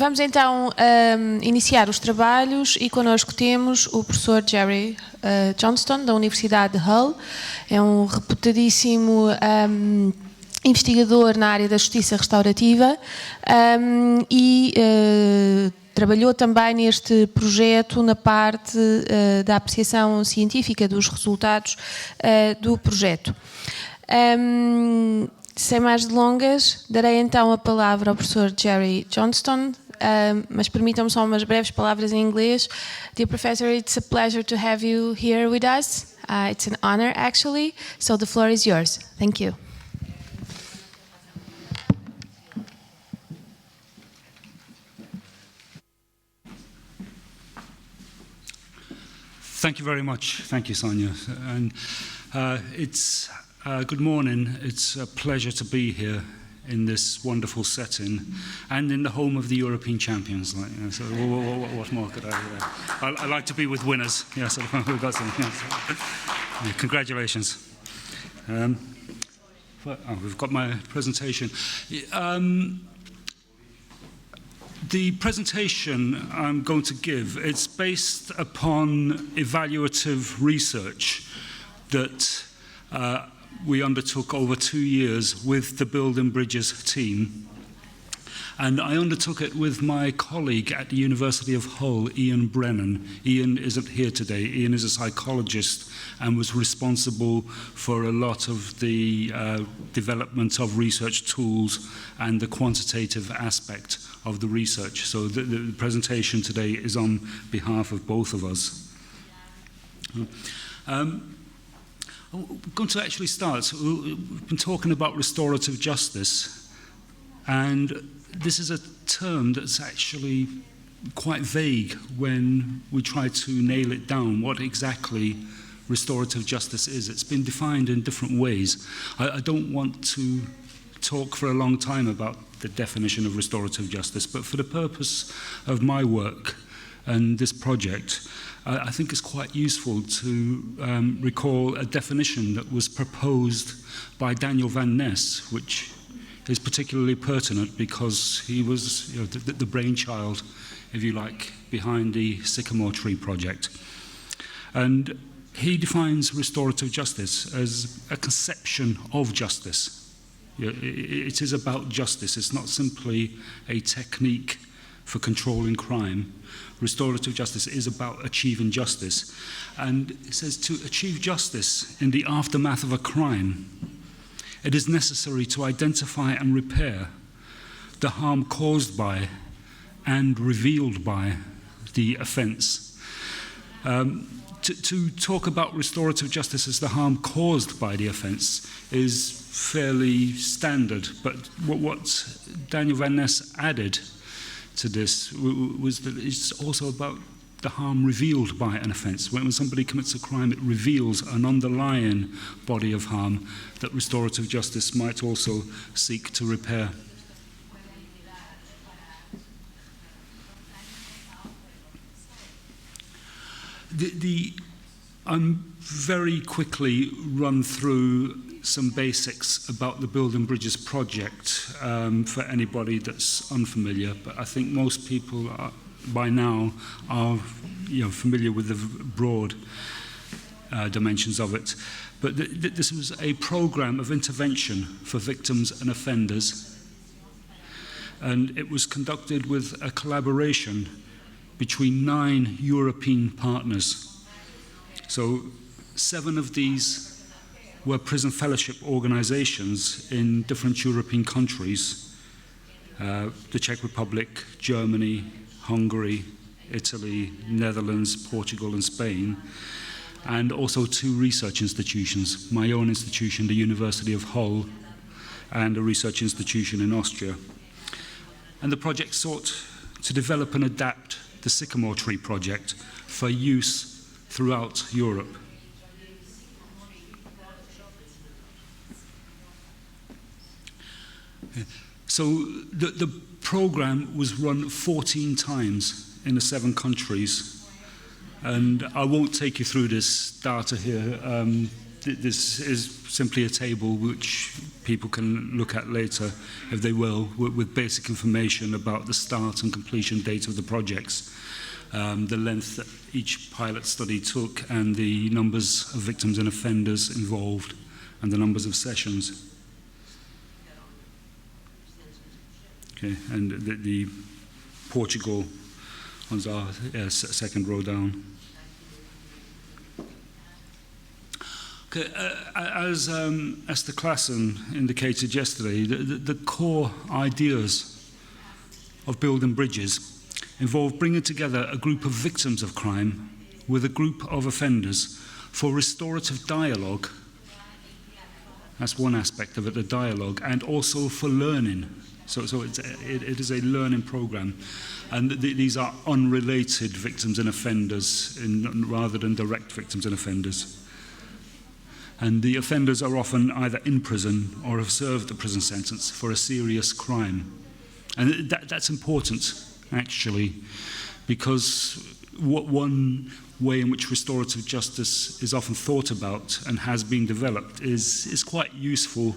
Vamos então iniciar os trabalhos e connosco temos o professor Gerry Johnstone, da Universidade de Hull. É um reputadíssimo investigador na área da justiça restaurativa e trabalhou também neste projeto na parte da apreciação científica dos resultados do projeto. Sem mais delongas, darei então a palavra ao professor Gerry Johnstone, mas permitam-me só umas breves palavras em inglês. Dear Professor, it's a pleasure to have you here with us. It's an honor, actually, so the floor is yours. Thank you. Thank you very much. Thank you, Sonia. And it's good morning. It's a pleasure to be here in this wonderful setting and in the home of the European champions. Like, you know, so what more could I like to be with winners. Yes, we've got some. Yes. Congratulations. We've got my presentation. The presentation I'm going to give, it's based upon evaluative research that we undertook over 2 years with the Building Bridges team. And I undertook it with my colleague at the University of Hull, Ian Brennan. Ian isn't here today. Ian is a psychologist and was responsible for a lot of the development of research tools and the quantitative aspect of the research. So the presentation today is on behalf of both of us. I'm going to actually start. So we've been talking about restorative justice, and this is a term that's actually quite vague when we try to nail it down, what exactly restorative justice is. It's been defined in different ways. I don't want to talk for a long time about the definition of restorative justice, but for the purpose of my work and this project, I think it's quite useful to recall a definition that was proposed by Daniel van Ness, which is particularly pertinent because he was the brainchild, if you like, behind the Sycamore Tree project. And he defines restorative justice as a conception of justice. It is about justice. It's not simply a technique for controlling crime. Restorative justice is about achieving justice. And it says to achieve justice in the aftermath of a crime, it is necessary to identify and repair the harm caused by and revealed by the offence. To talk about restorative justice as the harm caused by the offence is fairly standard, but what Daniel van Ness added to this was that it's also about the harm revealed by an offence. When somebody commits a crime, it reveals an underlying body of harm that restorative justice might also seek to repair. I'm very quickly run through some basics about the Building Bridges project for anybody that's unfamiliar, but I think most people by now are familiar with the broad dimensions of it. But this was a program of intervention for victims and offenders, and it was conducted with a collaboration between 9 European partners. So 7 of these were prison fellowship organizations in different European countries, the Czech Republic, Germany, Hungary, Italy, Netherlands, Portugal and Spain, and also 2 research institutions, my own institution, the University of Hull, and a research institution in Austria. And the project sought to develop and adapt the Sycamore Tree project for use throughout Europe. So the program was run 14 times in the 7 countries, and I won't take you through this data here. this is simply a table which people can look at later, if they will, with basic information about the start and completion date of the projects, the length that each pilot study took, and the numbers of victims and offenders involved, and the numbers of sessions. Okay, and the Portugal ones are second row down. Okay, as Esther Classen indicated yesterday, the core ideas of building bridges involve bringing together a group of victims of crime with a group of offenders for restorative dialogue. That's one aspect of it, the dialogue, and also for learning. So it is a learning program, and these are unrelated victims and offenders rather than direct victims and offenders. And the offenders are often either in prison or have served a prison sentence for a serious crime. And that's important, actually, because one way in which restorative justice is often thought about and has been developed is quite useful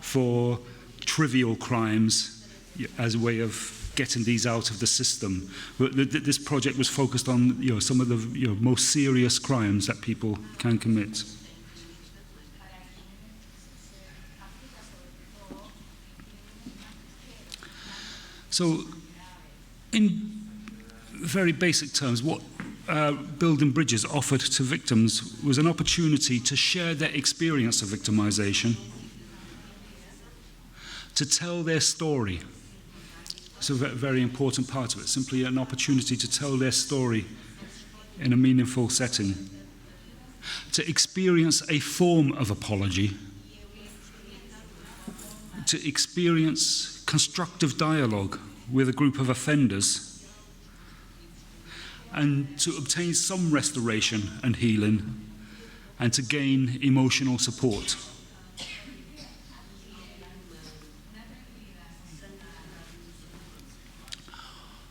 for trivial crimes as a way of getting these out of the system. But this project was focused on some of the most serious crimes that people can commit. So, in very basic terms, what Building Bridges offered to victims was an opportunity to share their experience of victimization, to tell their story. It's a very important part of it, simply an opportunity to tell their story in a meaningful setting, to experience a form of apology, to experience constructive dialogue with a group of offenders, and to obtain some restoration and healing, and to gain emotional support.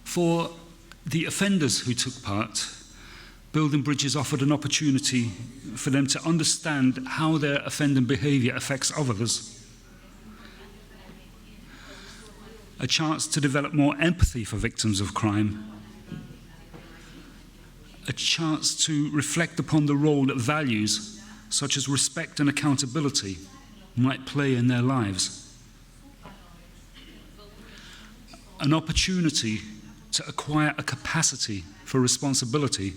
For the offenders who took part, Building Bridges offered an opportunity for them to understand how their offending behaviour affects others, a chance to develop more empathy for victims of crime, a chance to reflect upon the role that values such as respect and accountability might play in their lives, an opportunity to acquire a capacity for responsibility,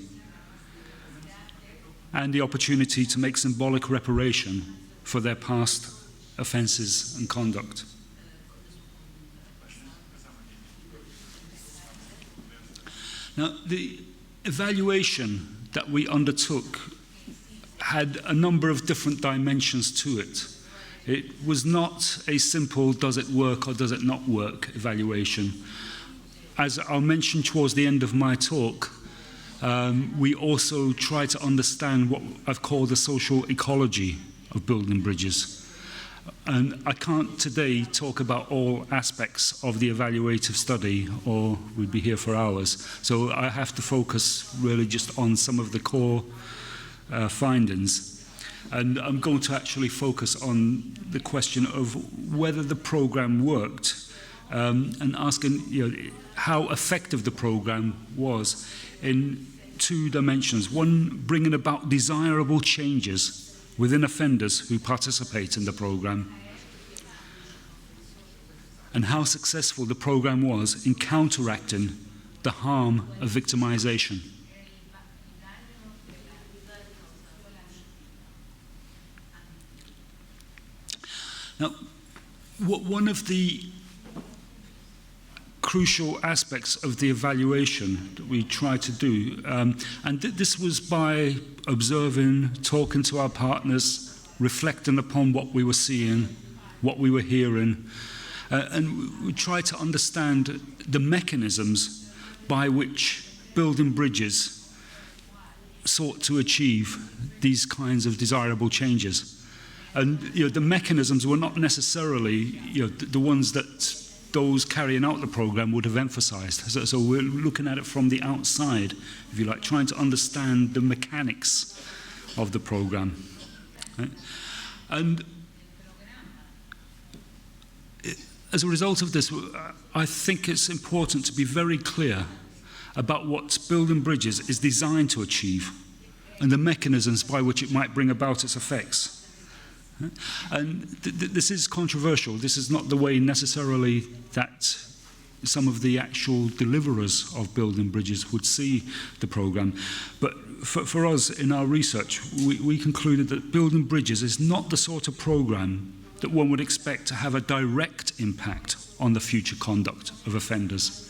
and the opportunity to make symbolic reparation for their past offences and conduct. Now, the evaluation that we undertook had a number of different dimensions to it. It was not a simple does it work or does it not work evaluation. As I'll mention towards the end of my talk, we also try to understand what I've called the social ecology of building bridges. And I can't today talk about all aspects of the evaluative study, or we'd be here for hours. So I have to focus really just on some of the core findings. And I'm going to actually focus on the question of whether the program worked, and asking how effective the program was in two dimensions. One, bringing about desirable changes within offenders who participate in the program, and how successful the program was in counteracting the harm of victimization. Now, one of the crucial aspects of the evaluation that we try to do, and this was by observing, talking to our partners, reflecting upon what we were seeing, what we were hearing, and we try to understand the mechanisms by which building bridges sought to achieve these kinds of desirable changes. And the mechanisms were not necessarily the ones that those carrying out the program would have emphasized. So we're looking at it from the outside, if you like, trying to understand the mechanics of the program. Right? And as a result of this, I think it's important to be very clear about what Building Bridges is designed to achieve and the mechanisms by which it might bring about its effects. And this is controversial. This is not the way necessarily that some of the actual deliverers of Building Bridges would see the programme. But for us, in our research, we concluded that Building Bridges is not the sort of programme that one would expect to have a direct impact on the future conduct of offenders.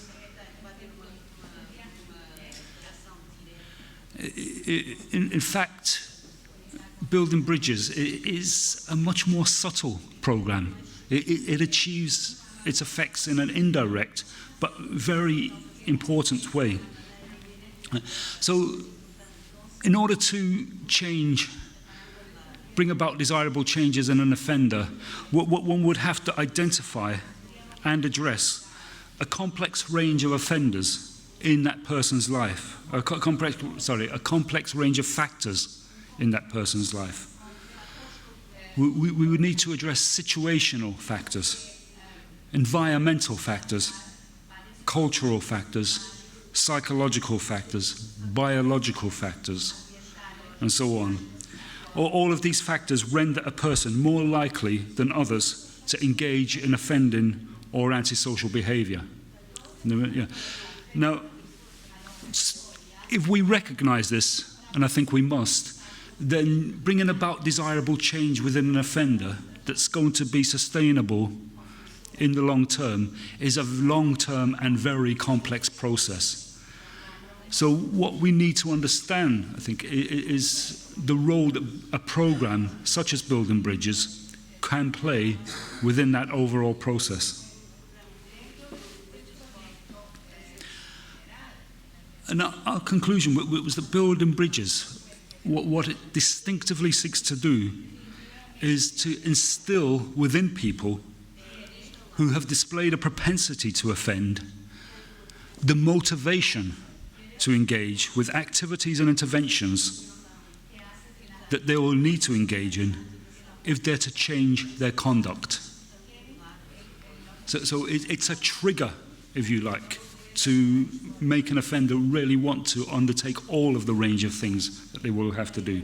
In fact, Building Bridges is a much more subtle programme. It achieves its effects in an indirect but very important way. So, in order to bring about desirable changes in an offender, what one would have to identify and address a complex range of offenders in that person's life, a complex range of factors in that person's life. We would need to address situational factors, environmental factors, cultural factors, psychological factors, biological factors, and so on. All of these factors render a person more likely than others to engage in offending or antisocial behaviour. Now, if we recognise this, and I think we must, then bringing about desirable change within an offender that's going to be sustainable in the long term is a long-term and very complex process. So what we need to understand, I think, is the role that a programme such as Building Bridges can play within that overall process. And our conclusion was that Building Bridges, what it distinctively seeks to do is to instill within people who have displayed a propensity to offend the motivation to engage with activities and interventions that they will need to engage in if they're to change their conduct. So it's a trigger, if you like, to make an offender really want to undertake all of the range of things that they will have to do.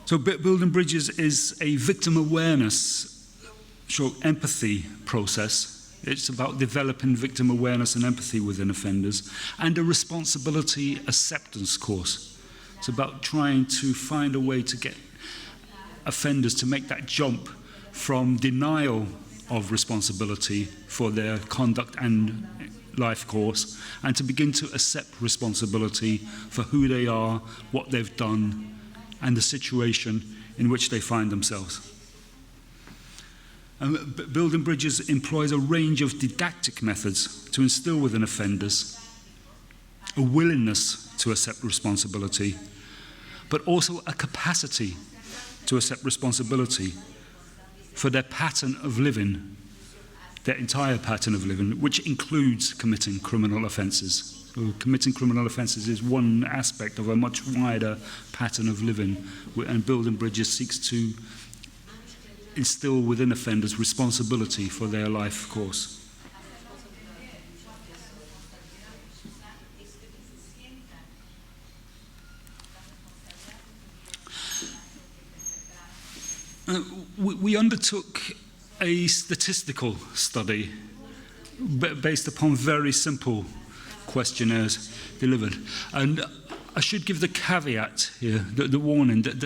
So Building Bridges is a victim awareness, empathy process. It's about developing victim awareness and empathy within offenders, and a responsibility acceptance course. It's about trying to find a way to get offenders to make that jump from denial of responsibility for their conduct and life course, and to begin to accept responsibility for who they are, what they've done, and the situation in which they find themselves. Building Bridges employs a range of didactic methods to instill within offenders a willingness to accept responsibility, but also a capacity to accept responsibility for their pattern of living, their entire pattern of living, which includes committing criminal offences. So committing criminal offences is one aspect of a much wider pattern of living, and Building Bridges seeks to instill within offenders responsibility for their life course. We undertook a statistical study based upon very simple questionnaires delivered. And I should give the caveat here, the warning, that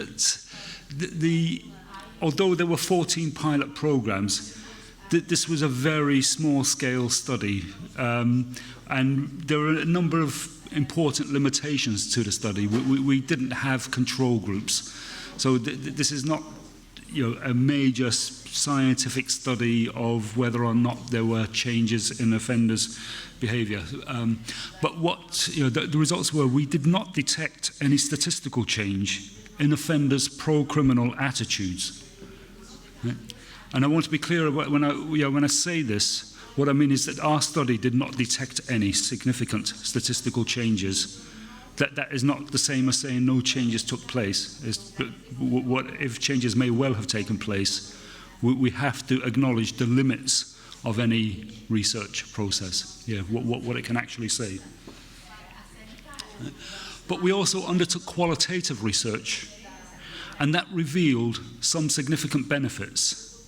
although there were 14 pilot programs, this was a very small-scale study. And there are a number of important limitations to the study. We didn't have control groups. So this is not a major scientific study of whether or not there were changes in offenders' behaviour. But what the results were, we did not detect any statistical change in offenders' pro-criminal attitudes. Right? And I want to be clear about when I say this, what I mean is that our study did not detect any significant statistical changes that is not the same as saying no changes took place. What if changes may well have taken place, we have to acknowledge the limits of any research process, what it can actually say. But we also undertook qualitative research, and that revealed some significant benefits.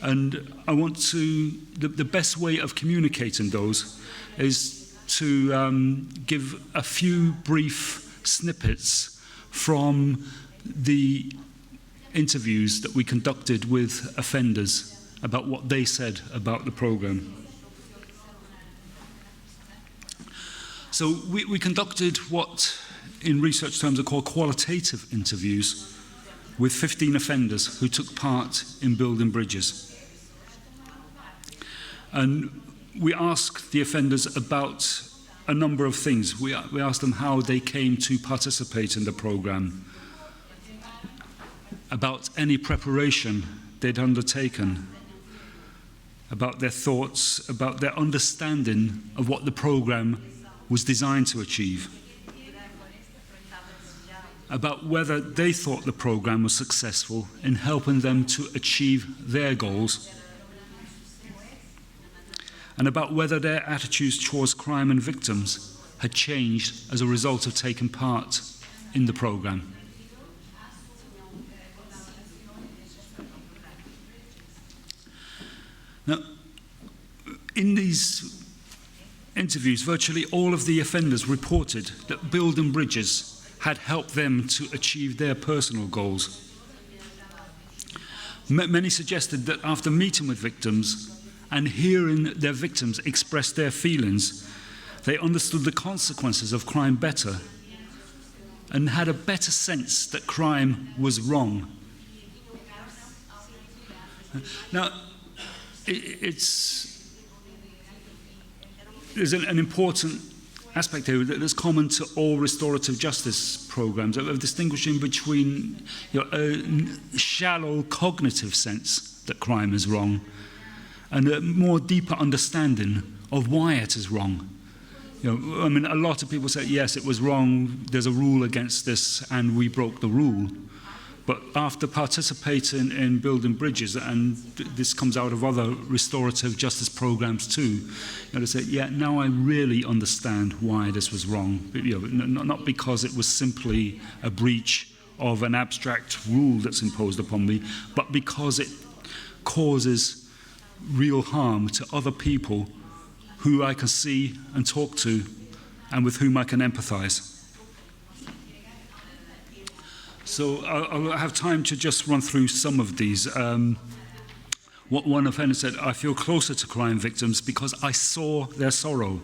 And I want to, the best way of communicating those is to give a few brief snippets from the interviews that we conducted with offenders about what they said about the program. So we conducted what in research terms are called qualitative interviews with 15 offenders who took part in building bridges. And we asked the offenders about a number of things. We asked them how they came to participate in the program, about any preparation they'd undertaken, about their thoughts, about their understanding of what the program was designed to achieve, about whether they thought the program was successful in helping them to achieve their goals, and about whether their attitudes towards crime and victims had changed as a result of taking part in the program. Now, in these interviews, virtually all of the offenders reported that building bridges had helped them to achieve their personal goals. Many suggested that after meeting with victims and hearing their victims express their feelings, they understood the consequences of crime better and had a better sense that crime was wrong. Now, there's an important aspect here that's common to all restorative justice programs, of distinguishing between a shallow cognitive sense that crime is wrong and a more deeper understanding of why it is wrong. A lot of people say, yes, it was wrong, there's a rule against this, and we broke the rule. But after participating in building bridges, and this comes out of other restorative justice programs too, they say, yeah, now I really understand why this was wrong. Not because it was simply a breach of an abstract rule that's imposed upon me, but because it causes real harm to other people who I can see and talk to and with whom I can empathize. So I'll have time to just run through some of these. What one offender said, I feel closer to crime victims because I saw their sorrow,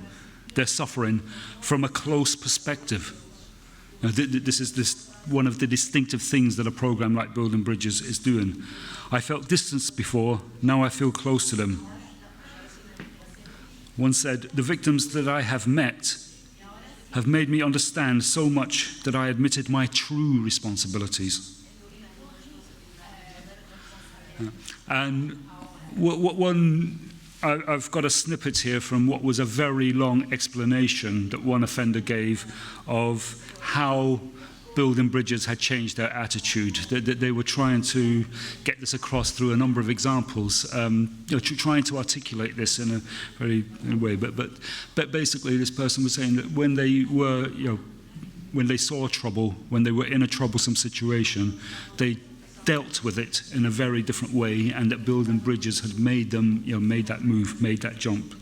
their suffering from a close perspective. This is one of the distinctive things that a program like Building Bridges is doing. I felt distance before, now I feel close to them. One said, the victims that I have met have made me understand so much that I admitted my true responsibilities. And I've got a snippet here from what was a very long explanation that one offender gave of how building bridges had changed their attitude. They were trying to get this across through a number of examples, trying to articulate this in a very way. But basically, this person was saying that when they were, when they saw trouble, when they were in a troublesome situation, they dealt with it in a very different way, and that building bridges had made them, made that move, made that jump.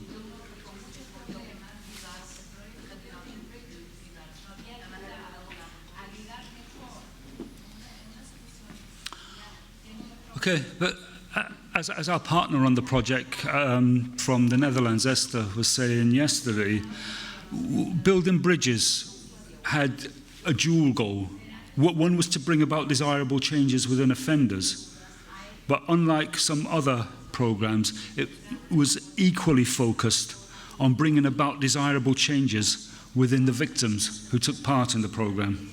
Okay, but as our partner on the project from the Netherlands, Esther, was saying yesterday, building bridges had a dual goal. One was to bring about desirable changes within offenders, but unlike some other programs, it was equally focused on bringing about desirable changes within the victims who took part in the program.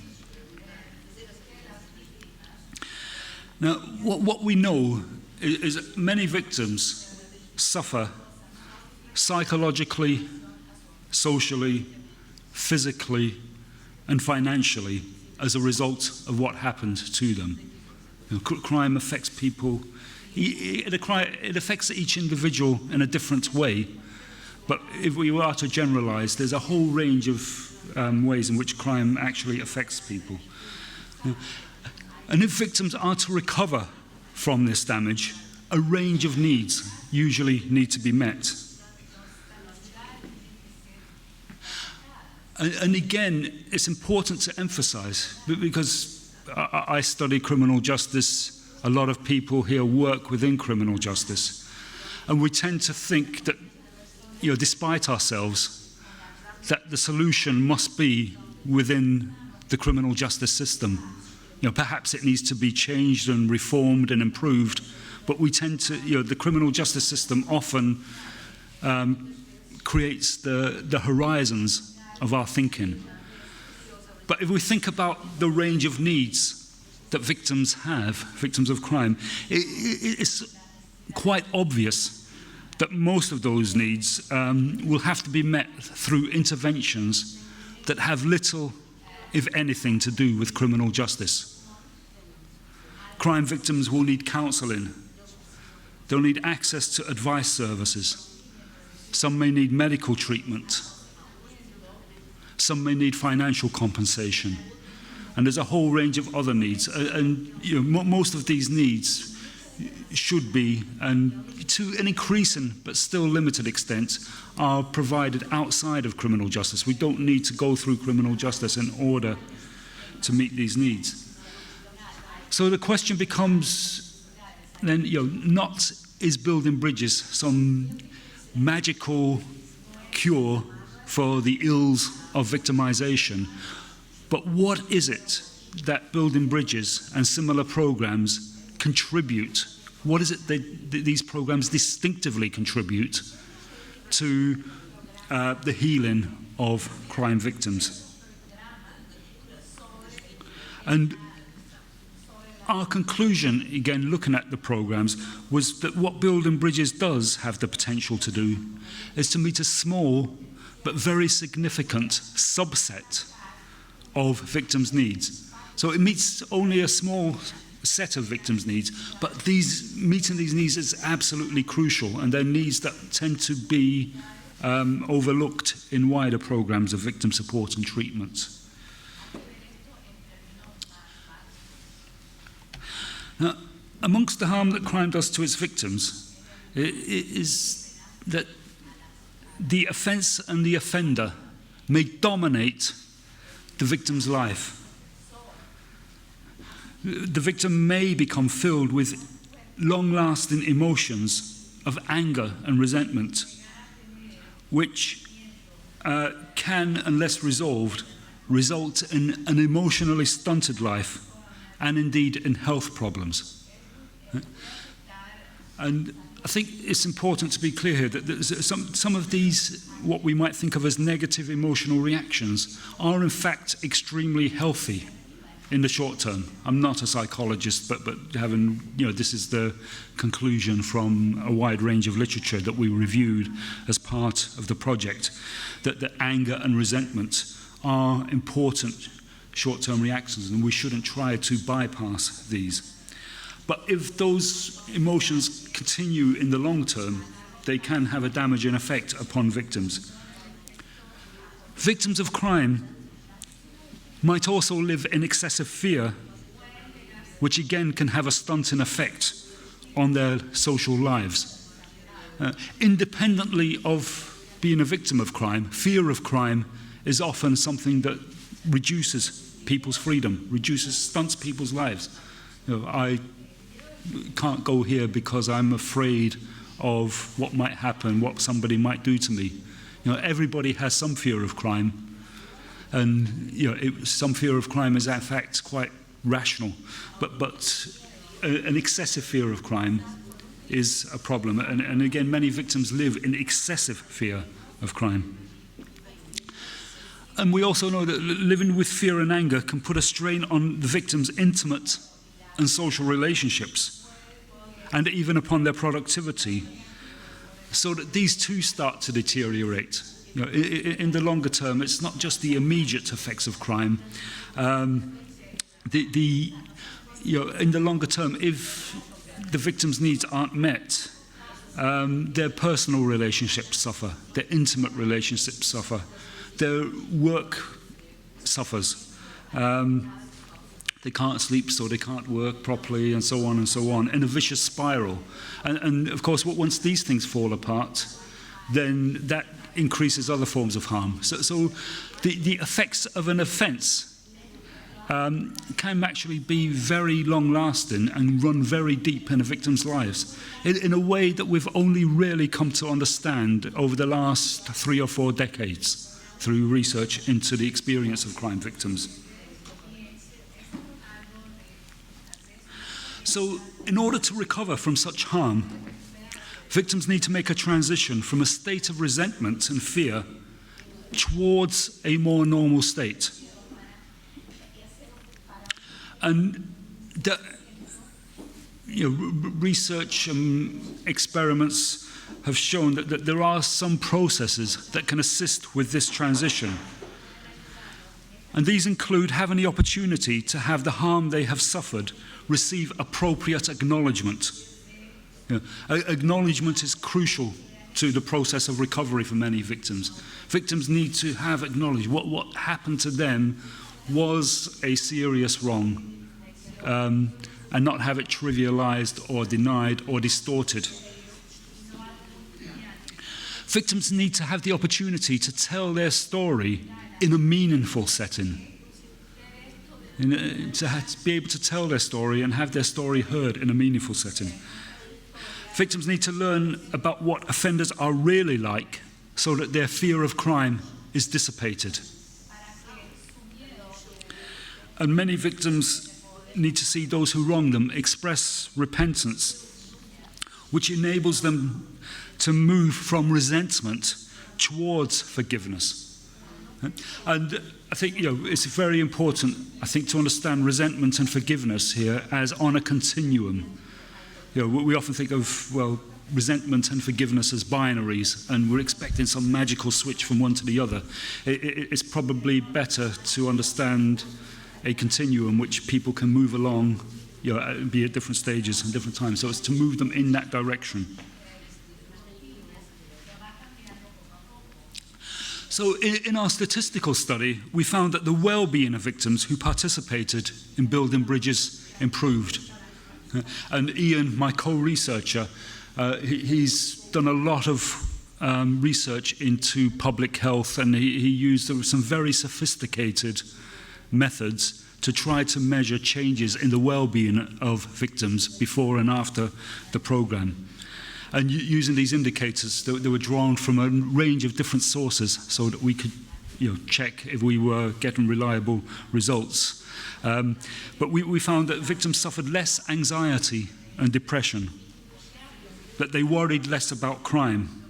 Now, what we know is many victims suffer psychologically, socially, physically, and financially as a result of what happened to them. Crime affects people, it affects each individual in a different way, but if we were to generalize, there's a whole range of ways in which crime actually affects people. And if victims are to recover from this damage, a range of needs usually need to be met. And again, it's important to emphasize, because I study criminal justice, a lot of people here work within criminal justice, and we tend to think that, despite ourselves, that the solution must be within the criminal justice system. Perhaps it needs to be changed and reformed and improved, but we tend to, the criminal justice system often creates the horizons of our thinking. But if we think about the range of needs that victims have, victims of crime, it's quite obvious that most of those needs will have to be met through interventions that have little, if anything, to do with criminal justice. Crime victims will need counselling. They'll need access to advice services. Some may need medical treatment. Some may need financial compensation. And there's a whole range of other needs. And most of these needs should be, and to an increasing but still limited extent, are provided outside of criminal justice. We don't need to go through criminal justice in order to meet these needs. So the question becomes then, not is building bridges some magical cure for the ills of victimization, but what is it that building bridges and similar programs contribute? What is it that these programs distinctively contribute to the healing of crime victims? And our conclusion, again, looking at the programs, was that what Building Bridges does have the potential to do is to meet a small but very significant subset of victims' needs. So it meets only a small set of victims' needs, but meeting these needs is absolutely crucial, and they're needs that tend to be overlooked in wider programs of victim support and treatment. Now, amongst the harm that crime does to its victims is that the offence and the offender may dominate the victim's life. The victim may become filled with long-lasting emotions of anger and resentment, which can, unless resolved, result in an emotionally stunted life and indeed in health problems. And I think it's important to be clear here that some of these, what we might think of as negative emotional reactions, are in fact extremely healthy in the short term. I'm not a psychologist, but having, this is the conclusion from a wide range of literature that we reviewed as part of the project, that the anger and resentment are important short-term reactions, and we shouldn't try to bypass these. But if those emotions continue in the long term, they can have a damaging effect upon victims. Victims of crime might also live in excessive fear, which again can have a stunting effect on their social lives. Independently of being a victim of crime, fear of crime is often something that reduces people's freedom, stunts people's lives. I can't go here because I'm afraid of what might happen, what somebody might do to me. Everybody has some fear of crime, and some fear of crime is in fact quite rational, but an excessive fear of crime is a problem, and again, many victims live in excessive fear of crime. And we also know that living with fear and anger can put a strain on the victim's intimate and social relationships, and even upon their productivity, so that these too start to deteriorate. You know, in the longer term, it's not just the immediate effects of crime. You know, in the longer term, if the victim's needs aren't met, their personal relationships suffer, their intimate relationships suffer, their work suffers. They can't sleep, so they can't work properly, and so on, in a vicious spiral. And of course, once these things fall apart, then that increases other forms of harm. So the effects of an offence can actually be very long-lasting and run very deep in a victim's lives in a way that we've only really come to understand over the last 3 or 4 decades through research into the experience of crime victims. So, in order to recover from such harm, victims need to make a transition from a state of resentment and fear towards a more normal state. And research experiments have shown that there are some processes that can assist with this transition. And these include having the opportunity to have the harm they have suffered receive appropriate acknowledgement. Acknowledgement is crucial to the process of recovery for many victims. Victims need to have acknowledged what happened to them was a serious wrong, and not have it trivialized or denied or distorted. Victims need to have the opportunity to tell their story in a meaningful setting. To be able to tell their story and have their story heard in a meaningful setting. Victims need to learn about what offenders are really like so that their fear of crime is dissipated. And many victims need to see those who wrong them express repentance, which enables them to move from resentment towards forgiveness. And I think it's very important, I think, to understand resentment and forgiveness here as on a continuum. We often think of, resentment and forgiveness as binaries, and we're expecting some magical switch from one to the other. It's probably better to understand a continuum which people can move along, be at different stages and different times. So it's to move them in that direction. So in our statistical study, we found that the well-being of victims who participated in building bridges improved. And Ian, my co-researcher, he's done a lot of research into public health, and he used some very sophisticated methods to try to measure changes in the well-being of victims before and after the program. And using these indicators, they were drawn from a range of different sources so that we could check if we were getting reliable results. But we found that victims suffered less anxiety and depression, that they worried less about crime,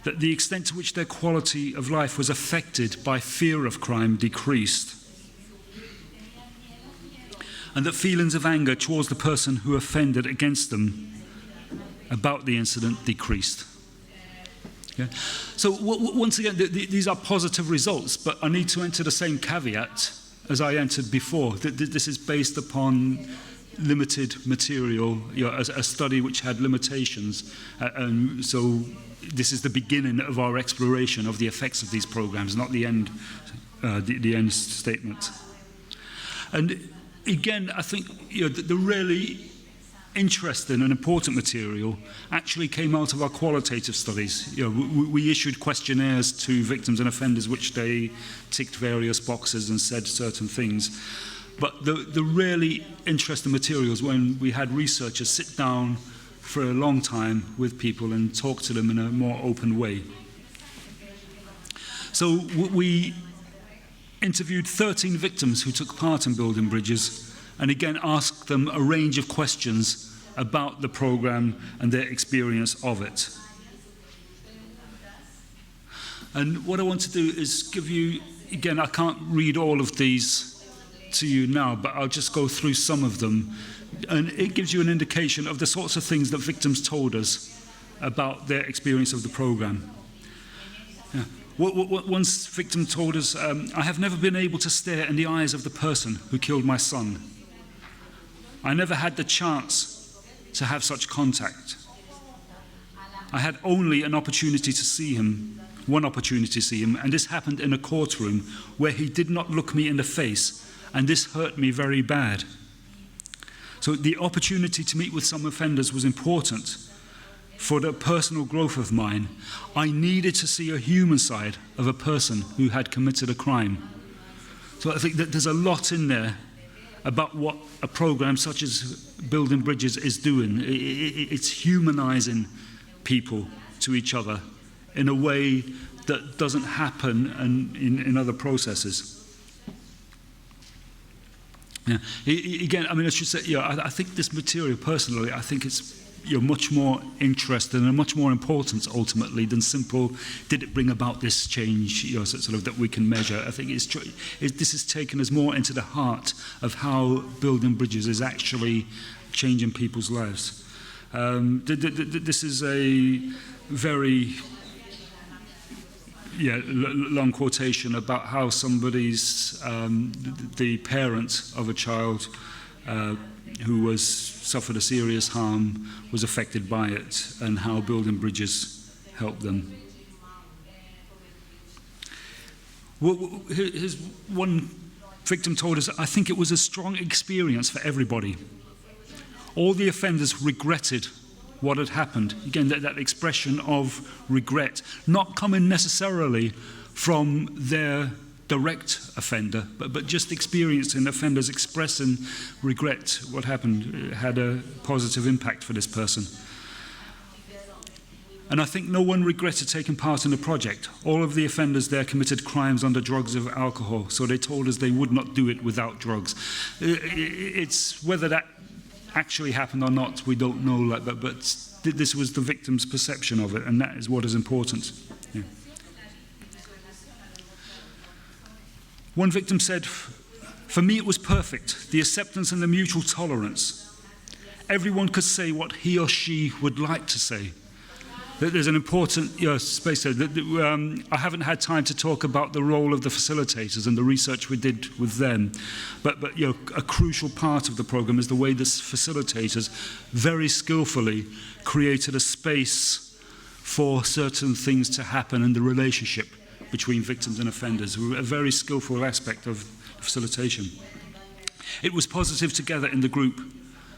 that the extent to which their quality of life was affected by fear of crime decreased, and that feelings of anger towards the person who offended against them about the incident decreased. Okay? So once again, these are positive results, but I need to enter the same caveat as I entered before. This is based upon limited material, a study which had limitations, and so this is the beginning of our exploration of the effects of these programs, not the end, the end statement. And again, I think the really interesting and important material actually came out of our qualitative studies. We issued questionnaires to victims and offenders which they ticked various boxes and said certain things. But the really interesting materials when we had researchers sit down for a long time with people and talk to them in a more open way. So we interviewed 13 victims who took part in building bridges, and again asked them a range of questions about the program and their experience of it. And what I want to do is give you, again, I can't read all of these to you now, but I'll just go through some of them. And it gives you an indication of the sorts of things that victims told us about their experience of the program. One victim told us, I have never been able to stare in the eyes of the person who killed my son. I never had the chance to have such contact. I had only an opportunity to see him, one opportunity to see him, and this happened in a courtroom where he did not look me in the face, and this hurt me very bad. So the opportunity to meet with some offenders was important for the personal growth of mine. I needed to see a human side of a person who had committed a crime. So I think that there's a lot in there about what a program such as Building Bridges is doing. It's humanizing people to each other in a way that doesn't happen in other processes. Yeah. Again, I mean, I should say, I think this material, personally, I think it's much more interesting and much more important, ultimately, than simple, did it bring about this change, sort of that we can measure. I think this has taken us more into the heart of how Building Bridges is actually changing people's lives. This is a very long quotation about how somebody's, the parent of a child who suffered a serious harm was affected by it, and how Building Bridges helped them. Well, here's one victim told us, I think it was a strong experience for everybody. All the offenders regretted what had happened. Again, that expression of regret, not coming necessarily from their direct offender, but just experiencing offenders expressing regret what happened had a positive impact for this person. And I think no one regretted taking part in the project. All of the offenders there committed crimes under drugs or alcohol, so they told us they would not do it without drugs. It's whether that actually happened or not, we don't know, but this was the victim's perception of it, and that is what is important. Yeah. One victim said, for me it was perfect, the acceptance and the mutual tolerance. Everyone could say what he or she would like to say. There's an important space there. I haven't had time to talk about the role of the facilitators and the research we did with them, but a crucial part of the program is the way the facilitators very skillfully created a space for certain things to happen in the relationship between victims and offenders. A very skillful aspect of facilitation. It was positive together in the group.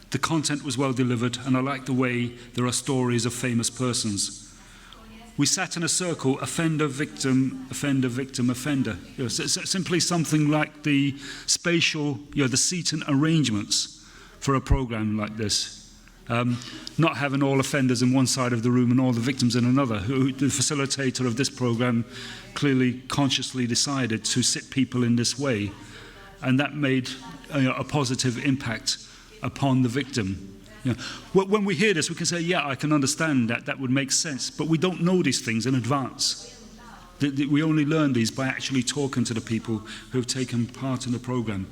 The content was well delivered, and I like the way there are stories of famous persons. We sat in a circle, offender, victim, offender, victim, offender. Simply something like the spatial, the seating arrangements for a program like this. Not having all offenders in one side of the room and all the victims in another. The facilitator of this program clearly consciously decided to sit people in this way, and that made a positive impact upon the victim. When we hear this, we can say, yeah, I can understand that, that would make sense, but we don't know these things in advance. We only learn these by actually talking to the people who have taken part in the program.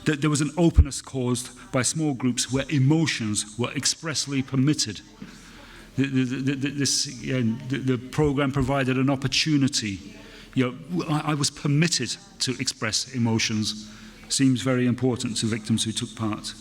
There was an openness caused by small groups where emotions were expressly permitted. The program provided an opportunity. I was permitted to express emotions. Seems very important to victims who took part.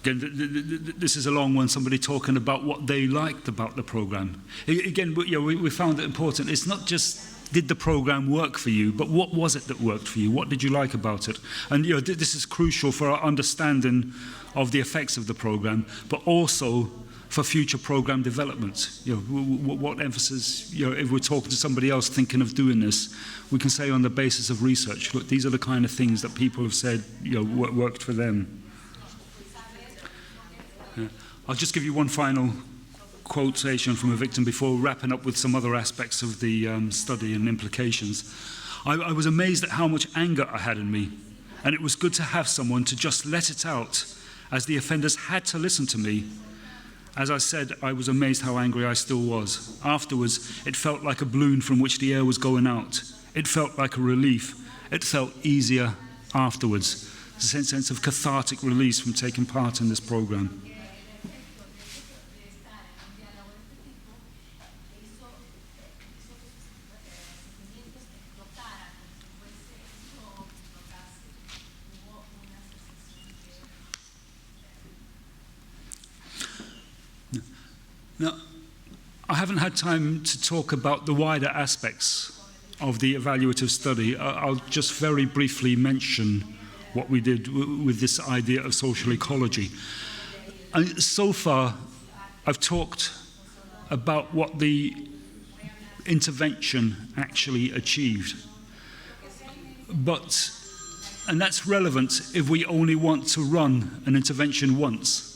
Again, this is a long one, somebody talking about what they liked about the program. Again, we found it important. It's not just, did the program work for you, but what was it that worked for you? What did you like about it? And this is crucial for our understanding of the effects of the program, but also for future program development. What emphasis, if we're talking to somebody else thinking of doing this, we can say on the basis of research, look, these are the kind of things that people have said worked for them. I'll just give you one final quotation from a victim before wrapping up with some other aspects of the study and implications. I was amazed at how much anger I had in me, and it was good to have someone to just let it out, as the offenders had to listen to me. As I said, I was amazed how angry I still was. Afterwards, it felt like a balloon from which the air was going out. It felt like a relief. It felt easier afterwards. A sense of cathartic release from taking part in this program. Now, I haven't had time to talk about the wider aspects of the evaluative study. I'll just very briefly mention what we did with this idea of social ecology. And so far, I've talked about what the intervention actually achieved. And that's relevant if we only want to run an intervention once.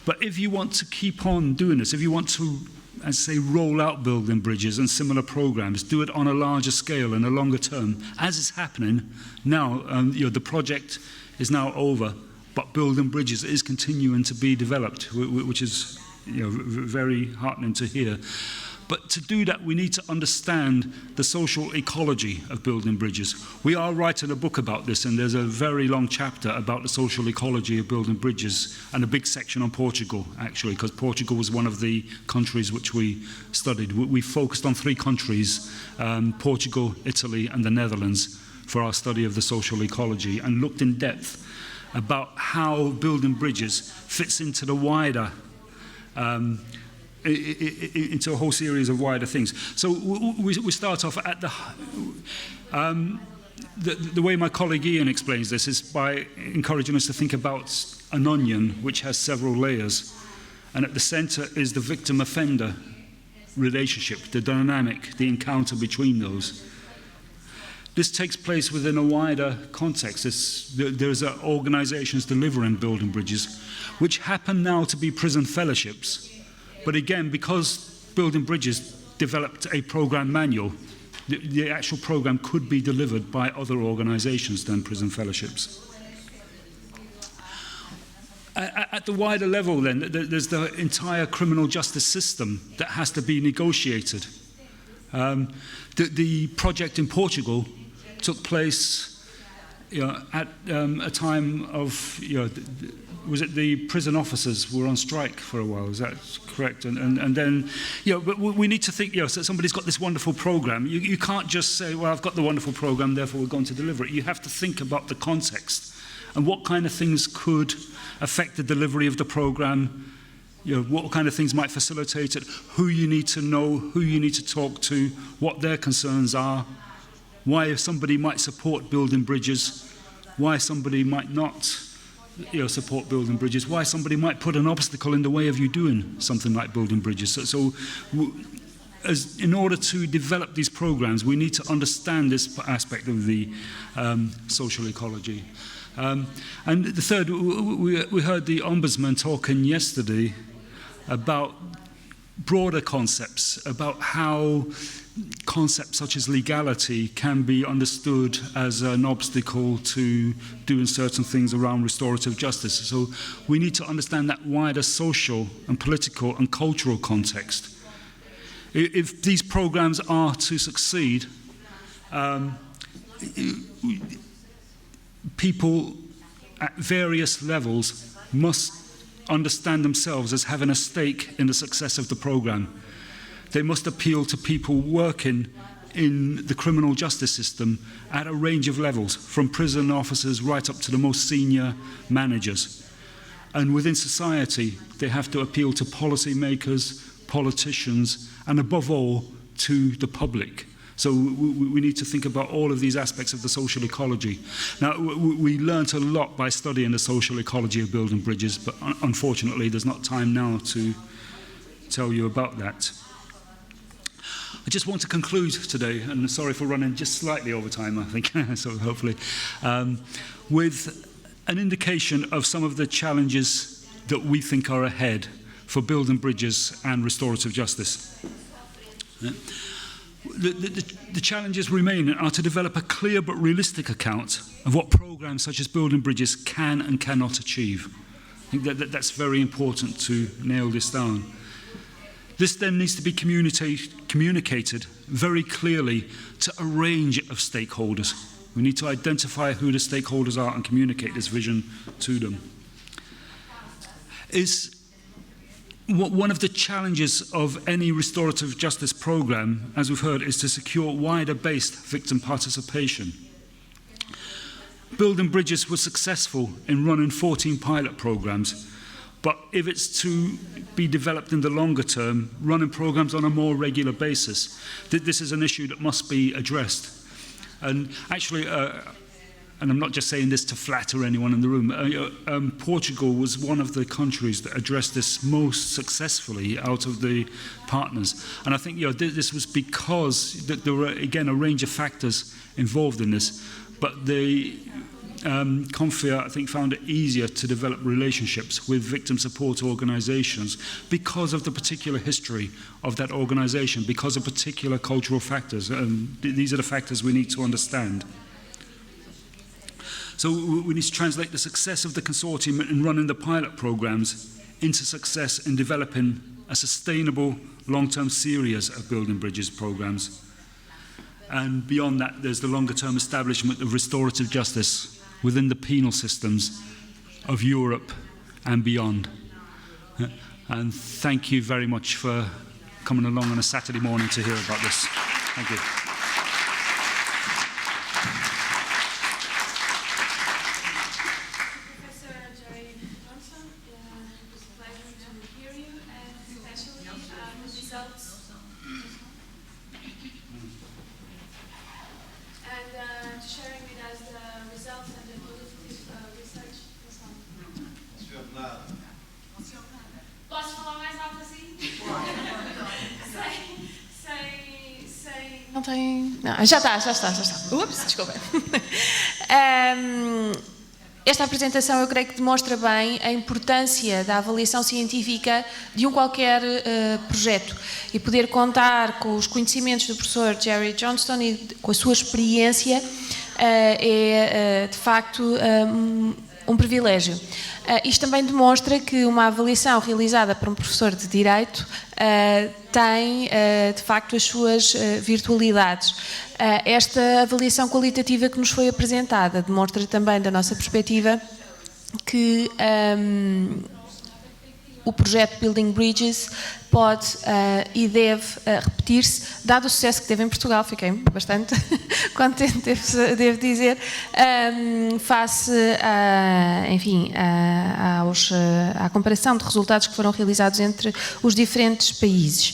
But if you want to keep on doing this, if you want to, as I say, roll out building bridges and similar programs, do it on a larger scale and a longer term, as is happening now, the project is now over, but building bridges is continuing to be developed, which is very heartening to hear. But to do that, we need to understand the social ecology of building bridges. We are writing a book about this, and there's a very long chapter about the social ecology of building bridges, and a big section on Portugal, actually, because Portugal was one of the countries which we studied. We focused on 3 countries, Portugal, Italy, and the Netherlands, for our study of the social ecology, and looked in depth about how building bridges fits into the wider into a whole series of wider things. So we start off at the way my colleague Ian explains this is by encouraging us to think about an onion which has several layers, and at the center is the victim-offender relationship, the dynamic, the encounter between those. This takes place within a wider context. There's organizations delivering building bridges, which happen now to be prison fellowships. But again, because building bridges developed a program manual, the actual program could be delivered by other organizations than prison fellowships. At the wider level, then, there's the entire criminal justice system that has to be negotiated. The project in Portugal took place at a time of, was it the prison officers were on strike for a while? Is that correct? And then, but we need to think, so somebody's got this wonderful program. You can't just say, well, I've got the wonderful program, therefore we're going to deliver it. You have to think about the context and what kind of things could affect the delivery of the program. What kind of things might facilitate it, who you need to know, who you need to talk to, what their concerns are, why somebody might support building bridges, why somebody might not support building bridges, why somebody might put an obstacle in the way of you doing something like building bridges. So in order to develop these programs, we need to understand this aspect of the social ecology. And the third, we heard the Ombudsman talking yesterday about broader concepts, about how concepts such as legality can be understood as an obstacle to doing certain things around restorative justice. So we need to understand that wider social and political and cultural context. If these programs are to succeed, people at various levels must understand themselves as having a stake in the success of the program. They must appeal to people working in the criminal justice system at a range of levels, from prison officers right up to the most senior managers. And within society, they have to appeal to policymakers, politicians, and above all, to the public. So we need to think about all of these aspects of the social ecology. Now, we learnt a lot by studying the social ecology of building bridges, but unfortunately, there's not time now to tell you about that. I just want to conclude today, and sorry for running just slightly over time, I think, so hopefully, with an indication of some of the challenges that we think are ahead for building bridges and restorative justice. The challenges remain are to develop a clear but realistic account of what programs such as building bridges can and cannot achieve. I think that's very important to nail this down. This then needs to be communicated very clearly to a range of stakeholders. We need to identify who the stakeholders are and communicate this vision to them. One of the challenges of any restorative justice program, as we've heard, is to secure wider-based victim participation. Building Bridges was successful in running 14 pilot programs, But if it's to be developed in the longer term, running programs on a more regular basis, this is an issue that must be addressed. And actually, and I'm not just saying this to flatter anyone in the room, Portugal was one of the countries that addressed this most successfully out of the partners. And I think this was because there were, again, a range of factors involved in this, but the Confia, I think, found it easier to develop relationships with victim support organisations because of the particular history of that organisation, because of particular cultural factors. These are the factors we need to understand. So we need to translate the success of the consortium in running the pilot programs into success in developing a sustainable long-term series of building bridges programs. And beyond that, there's the longer-term establishment of restorative justice within the penal systems of Europe and beyond. And thank you very much for coming along on a Saturday morning to hear about this. Thank you. Professor Gerry Johnstone, it's a pleasure to hear you, and especially the results. And sharing with us the results and the qualitative research. Posso falar mais alto assim? Sei. Não tem. Não, já está. Ups, desculpa. Esta apresentação eu creio que demonstra bem a importância da avaliação científica de qualquer projeto e poder contar com os conhecimentos do professor Gerry Johnstone e com a sua experiência é de facto um privilégio. Isto também demonstra que uma avaliação realizada por um professor de Direito tem, de facto, as suas virtualidades. Esta avaliação qualitativa que nos foi apresentada demonstra também, da nossa perspectiva, que o projeto Building Bridges pode e deve repetir-se, dado o sucesso que teve em Portugal. Fiquei bastante contente, devo dizer, face à comparação de resultados que foram realizados entre os diferentes países.